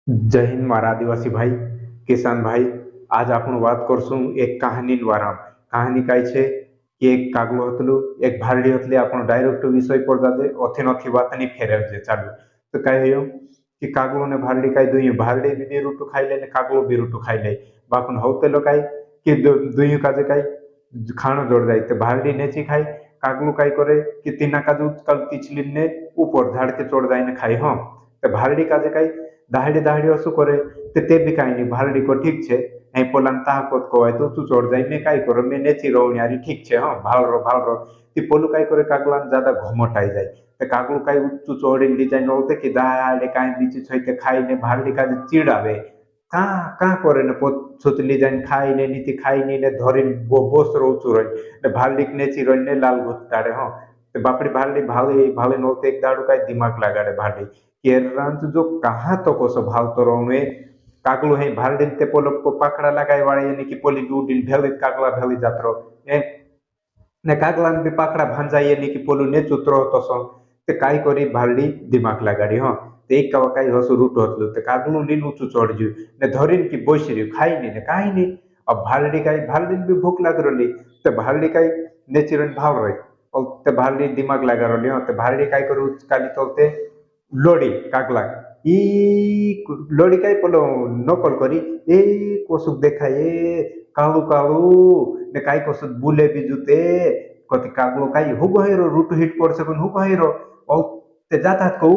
जय हिंद मारा आदिवासी भाई किसान भाई। आज आपण बात करसुं एक कहानी द्वारा। कहानी काय छे कि एक कागलो हतलू एक भारडी हतली। आपण डायरेक्ट विषय पर जाजे ओथे नथी बात नहीं फेरल जे चालू। तो काय होयो कि कागलो ने भारडी काय दुई भारडी बी रोटू खाई ले ने कागलो बी रोटू खाई ले। बाकुन होतेलो काय कि दुई काजे काय खाणो जोड़ जाए। तो भारडी नेची खाई कागलो काय करे कि तीना काजे उचकल तिचली ने ऊपर झाड़ के चढ़ जाए ने खाई। हाँ तो भारडी काजे काय दाहड़ी दाहड़ी असु करे ते भी काई नहीं भारडी को ठीक छे ऐ पोलान ताहकोत को तो तू चढ़ जाई मैं काई करो मैं नेची रहू यारी ठीक छे। हाँ भाल रो ती पोलू काई करे कागलान ज्यादा घमट आई जाए। ते कागलू काई तू चढ़ी ली जाए नलते कि दाहड़े काई बीच छइते खाई ने भारडी का चिड़ावे का का करे ने पोत सुतली जाए खाई ने नीति खाई ने धरिन बोस रो चुरई ने भारडी नेची रई ने लाल गुताड़े। हाँ ते बापड़ी भारडी भाले भाले नलते एक दाड़ू काई दिमाग लगाड़े भारडी केरांत जो कहाँ तो को स्वभाव तो रोने कागलो है भारडिन ते पोलो को पकड़ा लगाए वाले यानी कि पोली डूडिल भेली कागला भेली जात्रो ए ने कागलान भी पकड़ा भंजा यानी कि पोलू ने चुत्रो तो सो ते काई करी भारडी दिमाग लगाड़ी। हाँ ते एक कवा काई हसु रूट हतलु ते कागलो नीन ऊंचू चढ़ जू ने धरिन की बोसरी खाई नहीं ने काई नहीं। अब भारडी काई भारडिन भी भूख लग रही ते भारडी काई नेचिरन भाव रही और ते भारडी दिमाग लगा रही। हाँ ते भारडी काई करू काली तोते लोड़ी कागला ई लोड़ी काई पोलो नकल करी ए कोसुक देखा ए कालू कालू ने काई कोसुक बुले बिजुते कति कागलो काई हुगो हेरो रूट हिट पड़ सकन हुगो हेरो औ ते जाता को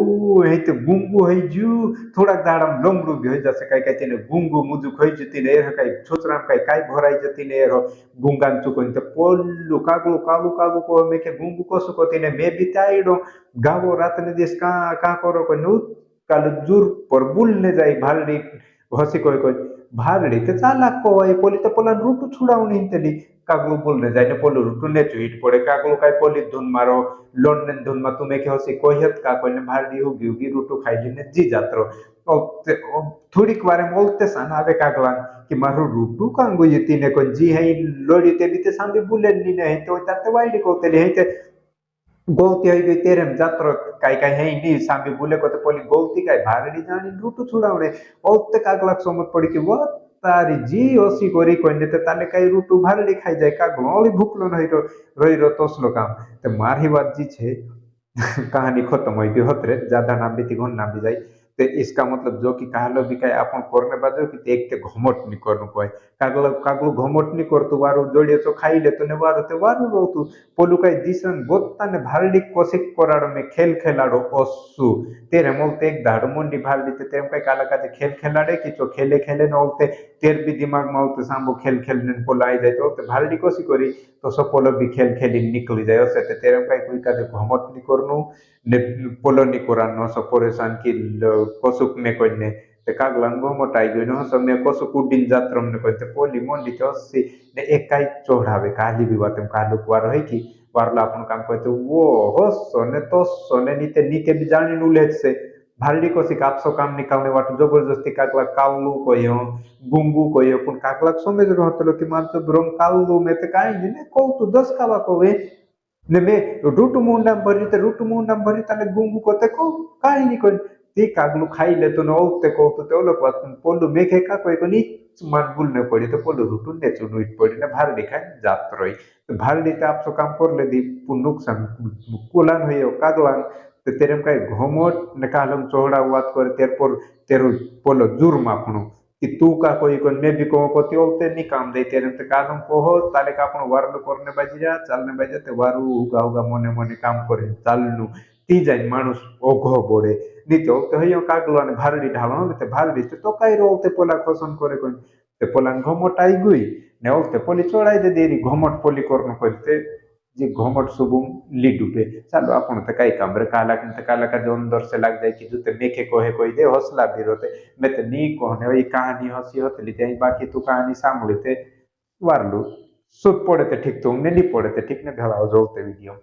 हे ते गुंगू है जू थोड़ा दाड़म लोमड़ू भी हो जसे काई काई तेने गुंगू मुजु खई जती ने एर काई छोचराम काई भराई जती ने एर गुंगान चुकोन ते पोल्लू कागलो कालू कालू को मे के गुंगू कोसु को तिने मे बिताईडो गावो रात ने देश का करो को नु काल जुर पर बुल ने जाई भारडी हसी कोई भारडी ते चालाक को आई पोली ते पोला रूटू छुड़ाउनी तेली कागलू बोल ने जाए ने पोलू रूटू ने चुईट पड़े कागलू काई पोली धुन मारो लोन ने धुन मा तुमे के हसी कोहियत का कोई ने भारडी होगी होगी रूटू खाई ने जी जात्रो थोड़ी बारे बोलते सन आवे कागलान कि मारो रूटू कांगो यती ने को जी है लोड़ी ते बीते सांबे बुलेन नी ने तो ताते वाइडी को ते है ते गलती हो गई तेरे में जात्रो काई काई है नहीं सामने बोले को तो पोली गलती काई भारडी जानी रूटू छुड़ावणे औते कागलाक समझ पड़ी कि वो तारी जी ओसी कोरी कोई ने ते ताले काई रूटू भारडी खाई जाए कागलो ओली भूखलो नहीं रही रो तोसलो काम ते मारी बात जी छे कहानी खत्म हुई भी होतरे ज्यादा नाम भी घन नाम भी जाए। तो इसका मतलब जो कि कहलो भी कहे अपन करने बाजो कि एक ते घमट नहीं करनु कोई कागलो कागलो घमट नहीं करतु वारो जोड़िए तो खाई ले तो ने वारो ते वारो रोतु पोलू काई दिसन गोत्ता ने भारडी कोसिक कोराडो में खेल खेलाडो ओसु तेरे मोलते एक दाड़ो मुंडी भारडी ते तेरे काई काला का खेल खेलाडे कि तो खेले खेले नोलते तेर भी दिमाग मालते सांबो खेल खेल ने पोला आई जाए तो भारडी कोसी करी तो सब पोलो भी खेल खेली निकली जाए ओसे ते तेरे काई कोई का घमट नहीं करनु ने पोलो नहीं कोरानो सब परेशान की कोसुक में कोई ने ते कागलांगो मोटाई गयो न समय कोसुक उडिन जात्रम ने कोई ते पोली मोंडी तो से ने एक काई चोढ़ावे काली भी बातम कालू वार है कि वारला अपन काम कहते वो हो सोने तो सोने नीते नीते भी जानी नुले से भारडी को सिक आपसो काम निकालने वाट जबरदस्ती काकला कालू कोयो गुंगू कोयो पुन काकला समझ रहो तो कि मान तो ब्रम कालू में ते काई ने को तो 10 कावा को वे ने मे रूट मुंडा भरी ताले गुंगू को ते को काई नहीं कोई ती कागलू खाई ले तो नौते को तो लोग बात पोलू मेखे का कोई को नी मान बुल ने पड़ी तो पोलू रूटू ने चुनुट पड़ी ने भारडी खाई जात रही तो भारडी ते आप सो काम कर ले दी नुकसान कुलान होयो कागलान ते तेरे का घोमट ने कालम चौड़ा बात कर तेरो पोलो जुर्म आपनो कि तू का कोई को मैं भी को ते नहीं काम दे तेरे ते कालम को हो ताले का अपन वारलो करने बाजिया चालने बाजिया ते वारू उगा उगा मने मने काम करे चालनु ती जाय मानुस ओघो बोरे नीतो तो हयो कागलो ने भारडी ढालो ते भारडी तो काई रोते पोला खोसन करे कोन ते पोला घमट आई गई ने ओते पोली चोड़ाई दे देरी घमट पोली करनो करते जी घमट सुबुम ली डूबे चलो अपन ते काई काम रे काला का जो अंदर से लग जाए कि जुते मेखे कोहे कोई दे हौसला भी रोते मैं तो नी कहने वही कहानी हसी होतली ते बाकी तू कहानी सांभळीते वारलू सुट पड़े ते ठीक तो नहीं पड़े ते ठीक ने भेला जोलते वीडियो।